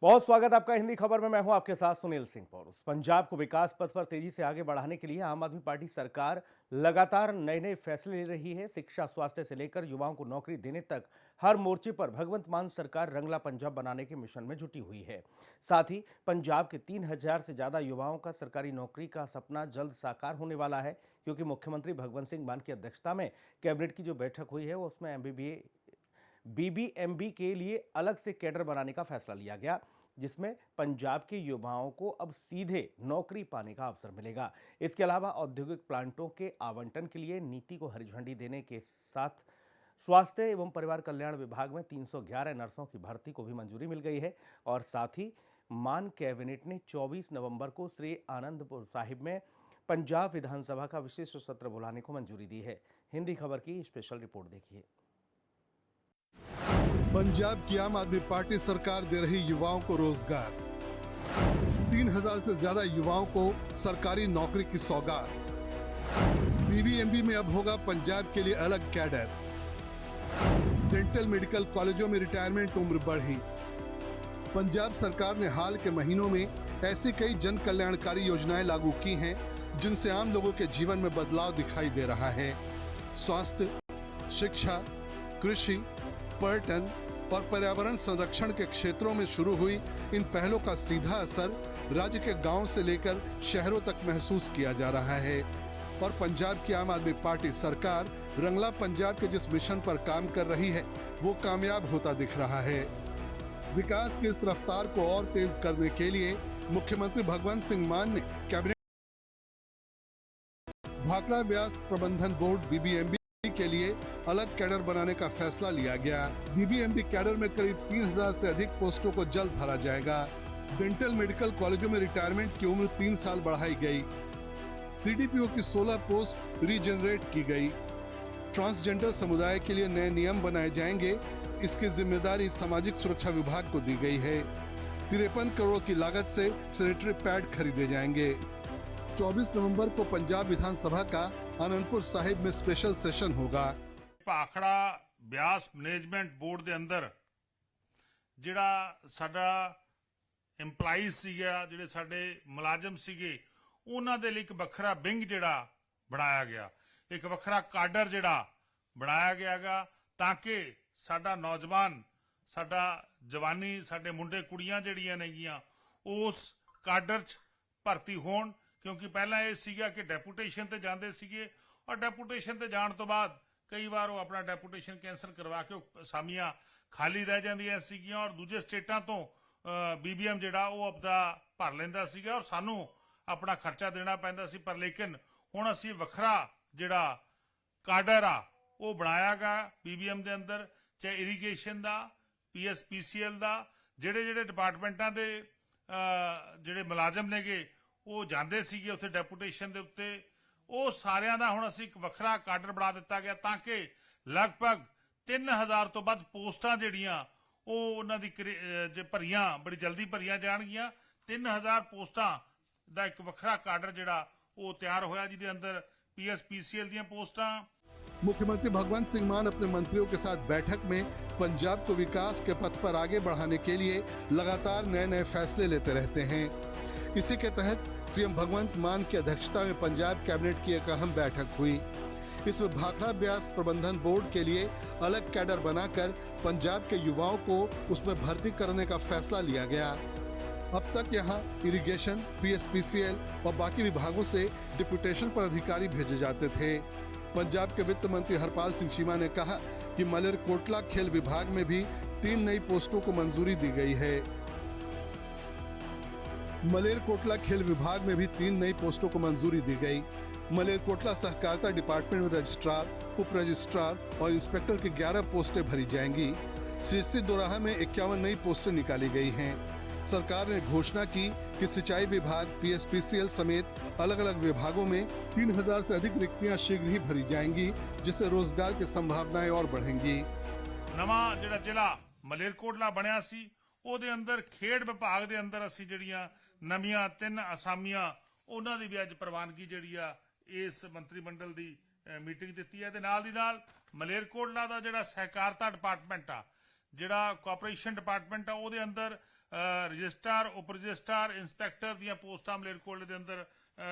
बहुत स्वागत आपका हिंदी खबर में। मैं हूं आपके साथ सुनील सिंह पौरुष। पंजाब को विकास पथ पर तेजी से आगे बढ़ाने के लिए आम आदमी पार्टी सरकार लगातार नए नए फैसले ले रही है। शिक्षा, स्वास्थ्य से लेकर युवाओं को नौकरी देने तक हर मोर्चे पर भगवंत मान सरकार रंगला पंजाब बनाने के मिशन में जुटी हुई है। साथ ही पंजाब के 3,000 से ज्यादा युवाओं का सरकारी नौकरी का सपना जल्द साकार होने वाला है, क्योंकि मुख्यमंत्री भगवंत सिंह मान की अध्यक्षता में कैबिनेट की जो बैठक हुई है उसमें एमबीबीए बीबीएमबी के लिए अलग से कैडर बनाने का फैसला लिया गया, जिसमें पंजाब के युवाओं को अब सीधे नौकरी पाने का अवसर मिलेगा। इसके अलावा औद्योगिक प्लांटों के आवंटन के लिए नीति को हरी झंडी देने के साथ स्वास्थ्य एवं परिवार कल्याण विभाग में 311 नर्सों की भर्ती को भी मंजूरी मिल गई है। और साथ ही मान कैबिनेट ने 24 नवंबर को श्री आनंदपुर साहिब में पंजाब विधानसभा का विशेष सत्र बुलाने को मंजूरी दी है। हिंदी खबर की स्पेशल रिपोर्ट देखिए। पंजाब की आम आदमी पार्टी सरकार दे रही युवाओं को रोजगार। 3,000 से ज्यादा युवाओं को सरकारी नौकरी की सौगात। बीबीएमबी में अब होगा पंजाब के लिए अलग कैडर। डेंटल मेडिकल कॉलेजों में रिटायरमेंट उम्र बढ़ी। पंजाब सरकार ने हाल के महीनों में ऐसी कई जन कल्याणकारी योजनाएं लागू की हैं, जिनसे आम लोगों के जीवन में बदलाव दिखाई दे रहा है। स्वास्थ्य, शिक्षा, कृषि, पर्यटन और पर्यावरण संरक्षण के क्षेत्रों में शुरू हुई इन पहलों का सीधा असर राज्य के गांव से लेकर शहरों तक महसूस किया जा रहा है। और पंजाब की आम आदमी पार्टी सरकार रंगला पंजाब के जिस मिशन पर काम कर रही है, वो कामयाब होता दिख रहा है। विकास की इस रफ्तार को और तेज करने के लिए मुख्यमंत्री भगवंत सिंह मान ने कैबिनेट भाखड़ा ब्यास प्रबंधन बोर्ड बीबीएमबी के लिए अलग कैडर बनाने का फैसला लिया गया। बीबीएमबी कैडर में करीब 3,000 से अधिक पोस्टों को जल्द भरा जाएगा। डेंटल मेडिकल कॉलेजों में रिटायरमेंट की उम्र 3 साल बढ़ाई गई। सीडीपीओ की 16 पोस्ट रीजनरेट की गई। ट्रांसजेंडर समुदाय के लिए नए नियम बनाए जाएंगे। इसकी जिम्मेदारी सामाजिक सुरक्षा विभाग को दी गई है। 53 करोड़ की लागत से सैनिटरी पैड खरीदे जाएंगे। 24 नवंबर को पंजाब विधानसभा का आनंदपुर साहिब में स्पेशल सेशन होगा। भाखड़ा ब्यास मैनेजमेंट बोर्ड के अंदर जिहड़ा साडा एम्पलाइज सीगा, जिहड़े साडे मुलाजम सीगे, उन्हां दे लई एक वखरा विंग जिहड़ा बनाया गया, एक वखरा काडर जिहड़ा बनाया गयागा, ताकि साडा नौजवान, साडा जवानी, साडे मुंडे कुड़ियां जिहड़ियां नेगियां उस काडर च भर्ती होण। क्योंकि पहला ये सीगा कि डेपूटेशन ते जांदे सीगे और डेपूटेशन ते जाण तो बाद कई बार वो अपना डेपूटेशन कैंसल करवा के असामियां खाली रह जांदियां सीगियां और दूजे स्टेटां तो बीबीएम जिहड़ा वो अपना भर लैंदा सीगा और सानू अपना खर्चा देना पैंदा सी। पर लेकिन हुण असीं वखरा जिहड़ा काडर आ वो बनाया गा बीबीएम दे अंदर, चाहे इरीगेशन दा, पीएसपीसीएल दा, जिहड़े जिहड़े डिपार्टमेंटां दे जिहड़े मुलाजम नेगे वो जांदे सीगे उत्थे डेपूटेशन दे उत्ते, वो सारियां दा हुण असीं एक वखरा काडर बना दिता गया, ताकि लगभग 3,000 तो वध पोस्टां जिहड़ियां वो उन्हां दी जे भरियां बड़ी जल्दी भरियां जाणगियां। 3,000 पोस्टां दा एक वखरा काडर जिहड़ा वो तैयार होया, जिहदे अंदर पीएसपीसीएल दीयां पोस्टां। मुख्यमंत्री भगवंत सिंह मान अपने मंत्रियों के साथ बैठक में पंजाब को विकास के पथ पर आगे बढ़ाने के लिए लगातार नए नए फैसले लेते रहते हैं। इसी के तहत सीएम भगवंत मान की अध्यक्षता में पंजाब कैबिनेट की एक अहम बैठक हुई। इसमें भाखड़ा ब्यास प्रबंधन बोर्ड के लिए अलग कैडर बनाकर पंजाब के युवाओं को उसमें भर्ती करने का फैसला लिया गया। अब तक यहाँ इरिगेशन, पीएसपीसीएल और बाकी विभागों से डिप्यूटेशन पर अधिकारी भेजे जाते थे। पंजाब के वित्त मंत्री हरपाल सिंह चीमा ने कहा कि मलेरकोटला खेल विभाग में भी 3 नई पोस्टों को मंजूरी दी गई है। मलेरकोटला खेल विभाग में भी 3 नई पोस्टों को मंजूरी दी गई। मलेरकोटला सहकारिता डिपार्टमेंट में रजिस्ट्रार, उप रजिस्ट्रार और इंस्पेक्टर की 11 पोस्टें भरी जाएंगी। सिरसी दोराहा में 51 नई पोस्टें निकाली गई हैं। सरकार ने घोषणा की कि सिंचाई विभाग, पीएसपीसीएल समेत अलग अलग विभागों में 3,000 से अधिक रिक्तियां शीघ्र ही भरी जाएंगी, जिससे रोजगार की संभावनाएं और बढ़ेंगी। नवा जिहड़ा जिला मलेरकोटला बनिया सी, ਉਹਦੇ ਅੰਦਰ ਖੇਡ ਵਿਭਾਗ ਦੇ ਅੰਦਰ ਅਸੀਂ ਜਿਹੜੀਆਂ ਨਵੀਆਂ 3 ਅਸਾਮੀਆਂ ਉਹਨਾਂ ਦੀ ਵੀ ਅੱਜ ਪ੍ਰਵਾਨਗੀ ਜਿਹੜੀ ਆ ਇਸ ਮੰਤਰੀ ਮੰਡਲ ਦੀ ਮੀਟਿੰਗ ਦਿੱਤੀ ਹੈ। ਤੇ ਨਾਲ ਦੀ ਨਾਲ ਮਲੇਰਕੋਟਲਾ ਦਾ ਜਿਹੜਾ ਸਹਿਕਾਰਤਾ ਡਿਪਾਰਟਮੈਂਟ ਆ, ਜਿਹੜਾ ਕੋਆਪਰੇਸ਼ਨ ਡਿਪਾਰਟਮੈਂਟ ਆ, ਉਹਦੇ ਅੰਦਰ ਰਜਿਸਟਰ ਉਪ ਰਜਿਸਟਰ ਇੰਸਪੈਕਟਰ ਦੀਆਂ ਪੋਸਟਾਂ ਮਲੇਰਕੋਟਲੇ ਦੇ ਅੰਦਰ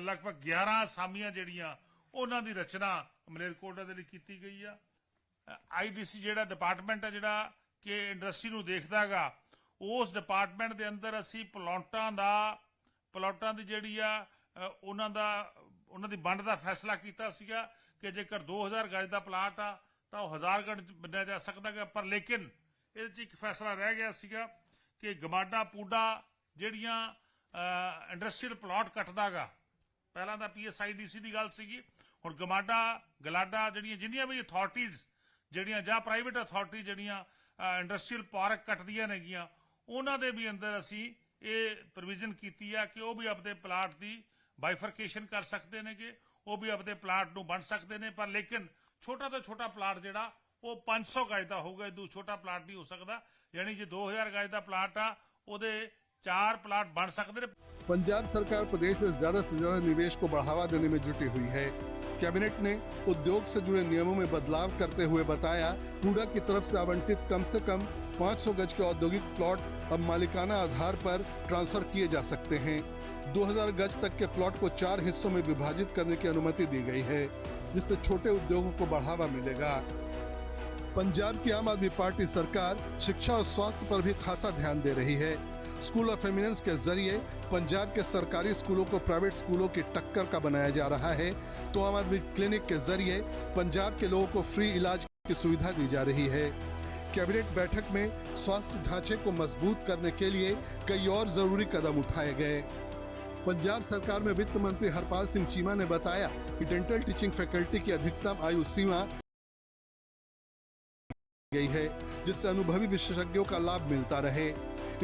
ਲਗਭਗ 11 ਅਸਾਮੀਆਂ ਜਿਹੜੀਆਂ ਉਹਨਾਂ ਦੀ ਰਚਨਾ ਮਲੇਰਕੋਟਲੇ ਦੇ ਲਈ ਕੀਤੀ ਗਈ ਆ। ਆਈਡੀਸੀ ਜਿਹੜਾ ਡਿਪਾਰਟਮੈਂਟ ਹੈ ਜਿਹੜਾ ਕਿ ਇੰਡਸਟਰੀ ਨੂੰ ਦੇਖਦਾ ਹੈਗਾ, ਉਸ ਡਿਪਾਰਟਮੈਂਟ ਦੇ ਅੰਦਰ ਅਸੀਂ ਪਲਾਟਾਂ ਦੀ ਜਿਹੜੀ ਆ ਉਹਨਾਂ ਦੀ ਵੰਡ ਦਾ ਫੈਸਲਾ ਕੀਤਾ ਸੀਗਾ ਕਿ ਜੇਕਰ 2000 ਗਜ ਦਾ ਪਲਾਟ ਆ ਤਾਂ ਉਹ 1000 ਗਜ ਵੰਡਿਆ ਜਾ ਸਕਦਾ ਹੈ। ਪਰ ਲੇਕਿਨ ਇਹਦੇ 'ਚ ਇੱਕ ਫੈਸਲਾ ਰਹਿ ਗਿਆ ਸੀਗਾ ਕਿ ਗਮਾਡਾ ਪੂਡਾ ਜਿਹੜੀਆਂ ਇੰਡਸਟਰੀਅਲ ਪਲਾਟ ਕੱਟਦਾ ਗਾ, ਪਹਿਲਾਂ ਤਾਂ PSIDC ਦੀ ਗੱਲ ਸੀਗੀ, ਹੁਣ ਗਲਾਡਾ ਜਿੰਨੀਆਂ ਵੀ ਅਥਾਰਟੀਜ਼ ਜਿਹੜੀਆਂ ਜਾਂ ਪ੍ਰਾਈਵੇਟ ਅਥਾਰਟੀ ਜਿਹੜੀਆਂ ਇੰਡਸਟਰੀਅਲ ਪਾਰਕ ਕੱਟਦੀਆਂ ਨੇਗੀਆਂ, ਉਹਨਾਂ ਦੇ ਵੀ ਅੰਦਰ ਅਸੀਂ ਇਹ ਪ੍ਰੋਵੀਜ਼ਨ ਕੀਤੀ ਆ ਕਿ ਉਹ ਵੀ ਆਪਣੇ ਪਲਾਟ ਦੀ ਬਾਈਫਰਕੇਸ਼ਨ ਕਰ ਸਕਦੇ ਨੇਗੇ, ਉਹ ਵੀ ਆਪਣੇ ਪਲਾਟ ਨੂੰ ਵੰਡ ਸਕਦੇ ਨੇ। ਪਰ ਲੇਕਿਨ ਛੋਟਾ ਤੋਂ ਛੋਟਾ ਪਲਾਟ ਜਿਹੜਾ ਉਹ 500 ਗਜ ਦਾ ਹੋਊਗਾ, ਇਦੋਂ ਛੋਟਾ ਪਲਾਟ ਨਹੀਂ ਹੋ ਸਕਦਾ। यानी जो 2000 गज का प्लाट आ ਉਹਦੇ 4 प्लाट बन सकते हैं। पंजाब सरकार प्रदेश में ज्यादा से ज्यादा निवेश को बढ़ावा देने में जुटी हुई है। कैबिनेट ने उद्योग से जुड़े नियमों में बदलाव करते हुए बताया, पूडा की तरफ से आवंटित कम से कम 500 गज के औद्योगिक प्लॉट अब मालिकाना आधार पर ट्रांसफर किए जा सकते हैं। 2000 गज तक के प्लॉट को 4 हिस्सों में विभाजित करने की अनुमति दी गई है, जिससे छोटे उद्योगों को बढ़ावा मिलेगा। पंजाब की आम आदमी पार्टी सरकार शिक्षा और स्वास्थ्य पर भी खासा ध्यान दे रही है। स्कूल ऑफ एमिनेंस के जरिए पंजाब के सरकारी स्कूलों को प्राइवेट स्कूलों की टक्कर का बनाया जा रहा है, तो आम आदमी क्लिनिक के जरिए पंजाब के लोगों को फ्री इलाज की सुविधा दी जा रही है। कैबिनेट बैठक में स्वास्थ्य ढांचे को मजबूत करने के लिए कई और जरूरी कदम उठाए गए। पंजाब सरकार में वित्त मंत्री हरपाल सिंह चीमा ने बताया कि डेंटल टीचिंग फैकल्टी की अधिकतम आयु सीमा गई है, जिससे अनुभवी विशेषज्ञों का लाभ मिलता रहे।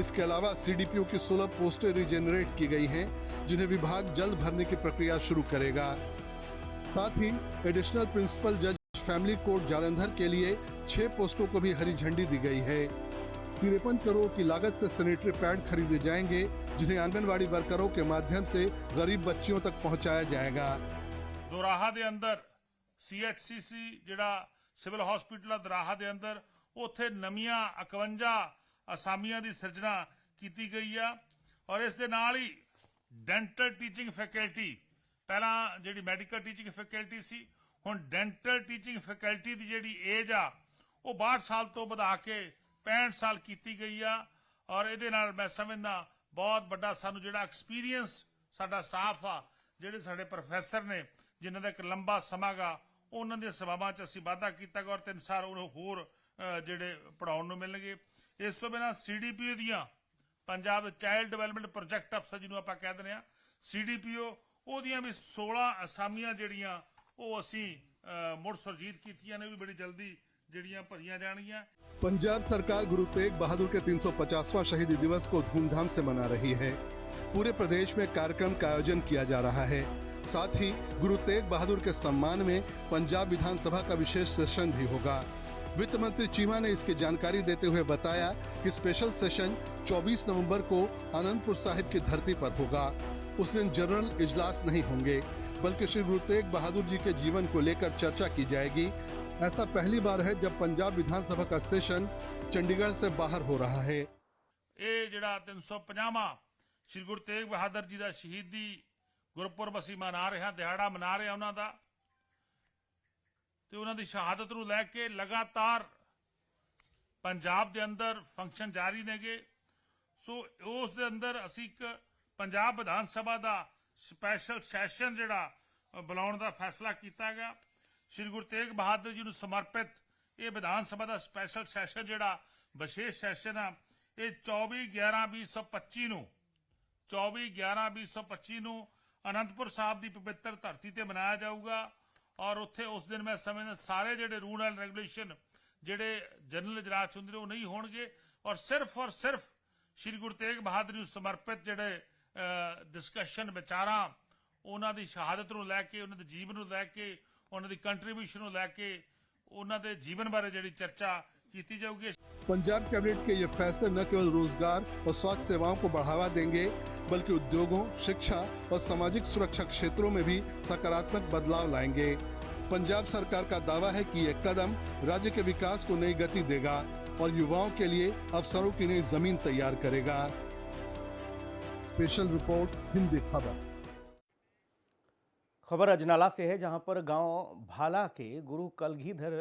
इसके अलावा CDPO की 16 पोस्टें रिजेनरेट की गई हैं, जिन्हें विभाग जल्द भरने की प्रक्रिया शुरू करेगा। साथ ही एडिशनल प्रिंसिपल जज फैमिली कोर्ट जालंधर के लिए 6 पोस्टों को भी हरी झंडी दी गई है। 53 करोड़ की लागत से सैनिटरी पैड खरीदे जाएंगे, जिन्हें आंगनबाड़ी वर्करों के माध्यम से गरीब बच्चियों तक पहुंचाया जाएगा। दोराहा के अंदर CHCC जिहड़ा सिविल हॉस्पिटल दराहा के अंदर उत्थे नवीं 51 असामियां की सिरजना की गई है। और इस दे नाल ही डेंटल टीचिंग फैकल्टी, पहला जी मैडिकल टीचिंग फैकल्टी सी, हुण डेंटल टीचिंग फैकल्टी की जी एज आ 62 साल तो बढ़ा के 65 साल की गई है। और ये मैं समझदा बहुत बड़ा सानू जिहड़ा एक्सपीरियंस साडा स्टाफ आ, जिहड़े साडे प्रोफैसर ने जिन्हां दा एक लंबा समा गा, ਉਹਨਾਂ ਦੀਆਂ ਸੇਵਾਵਾਂ 'ਚ ਅਸੀਂ ਵਾਧਾ ਕੀਤਾ ਔਰ 3 ਸਾਲ ਉਹ ਹੋਰ ਜਿਹੜੇ ਪੜਾਉਣ ਨੂੰ ਮਿਲਣਗੇ। ਇਸ ਤੋਂ ਬਿਨਾਂ CDPO ਦੀਆਂ ਪੰਜਾਬ ਚਾਈਲਡ ਡਿਵੈਲਪਮੈਂਟ ਪ੍ਰੋਜੈਕਟ ਅਫਸਰ ਜਿਹਨੂੰ ਆਪਾਂ ਕਹਿ ਦਿੰਦੇ ਆ CDPO, ਉਹਦੀਆਂ ਵੀ 16 ਅਸਾਮੀਆਂ ਜਿਹੜੀਆਂ ਉਹ ਅਸੀਂ ਮੁੜ ਸੁਰਜੀਤ ਕੀਤੀਆਂ ਨੇ, ਵੀ ਬੜੀ ਜਲਦੀ ਜਿਹੜੀਆਂ ਭਰੀਆਂ ਜਾਣਗੀਆਂ। पंजाब सरकार गुरु तेग बहादुर के 350वां शहीदी दिवस को धूमधाम से मना रही है। पूरे प्रदेश में कार्यक्रम का आयोजन किया जा रहा है। साथ ही गुरु तेग बहादुर के सम्मान में पंजाब विधानसभा का विशेष सेशन भी होगा। वित्त मंत्री चीमा ने इसकी जानकारी देते हुए बताया कि स्पेशल सेशन 24 नवंबर को आनंदपुर साहिब की धरती पर होगा। उस दिन जनरल इजलास नहीं होंगे, बल्कि श्री गुरु तेग बहादुर जी के जीवन को लेकर चर्चा की जाएगी। ऐसा पहली बार है जब पंजाब विधानसभा का सेशन चंडीगढ़ से बाहर हो रहा है। ये जिहड़ा 350वां श्री गुरु तेग बहादुर जी का शहीदी गुरपुरब ਅਸੀਂ ਮਨਾ ਰਹੇ ਹਾਂ, ਦਿਹਾੜਾ ਮਨਾ ਰਹੇ ਹਾਂ ਉਹਨਾਂ ਦਾ, ਤੇ ਉਹਨਾਂ ਦੀ ਸ਼ਹਾਦਤ ਨੂੰ ਲੈ ਕੇ ਲਗਾਤਾਰ ਪੰਜਾਬ ਦੇ ਅੰਦਰ ਫੰਕਸ਼ਨ ਜਾਰੀ ਨੇਗੇ। ਸੋ ਉਸ ਦੇ ਅੰਦਰ ਅਸੀਂ ਇੱਕ ਪੰਜਾਬ ਵਿਧਾਨ ਸਭਾ ਦਾ ਸਪੈਸ਼ਲ ਸੈਸ਼ਨ ਜਿਹੜਾ ਬੁਲਾਉਣ ਦਾ ਫੈਸਲਾ ਕੀਤਾ ਗਿਆ। ਸ਼੍ਰੀ ਗੁਰੂ ਤੇਗ ਬਹਾਦਰ ਜੀ ਨੂੰ ਸਮਰਪਿਤ ਇਹ ਵਿਧਾਨ ਸਭਾ ਦਾ ਸਪੈਸ਼ਲ ਸੈਸ਼ਨ ਜਿਹੜਾ ਵਿਸ਼ੇਸ਼ ਸੈਸ਼ਨ ਆ, ਇਹ 24/11/2025 ਨੂੰ 24/11/2025 ਨੂੰ आनंदपुर साहब की पवित्र धरती ते मनाया जाऊगा। और उत्थे उस दिन मैं समझदा सारे जिहड़े रूल एंड रेगुलेशन जिहड़े जनरल इजलास हुंदे वो नहीं होणगे, और सिर्फ श्री गुरु तेग बहादुर जी समर्पित जिहड़े डिस्कशन विचारां उन्हां दी शहादत नूं लैके, उन्हां दे जीवन नूं लैके, उन्हां दी कंट्रीब्यूशन नूं लैके, उन्हां दे जीवन बारे जिहड़ी चर्चा की जाऊगी। पंजाब कैबिनेट के ये फैसले न केवल रोजगार और स्वास्थ्य सेवाओं को बढ़ावा देंगे, बल्कि उद्योगों, शिक्षा और सामाजिक सुरक्षा क्षेत्रों में भी सकारात्मक बदलाव लाएंगे। पंजाब सरकार का दावा है कि ये कदम राज्य के विकास को नई गति देगा और युवाओं के लिए अवसरों की नई जमीन तैयार करेगा। स्पेशल रिपोर्ट, हिंदी खबर। खबर अजनाला से है, जहां पर गांव भाला के गुरु कलगीधर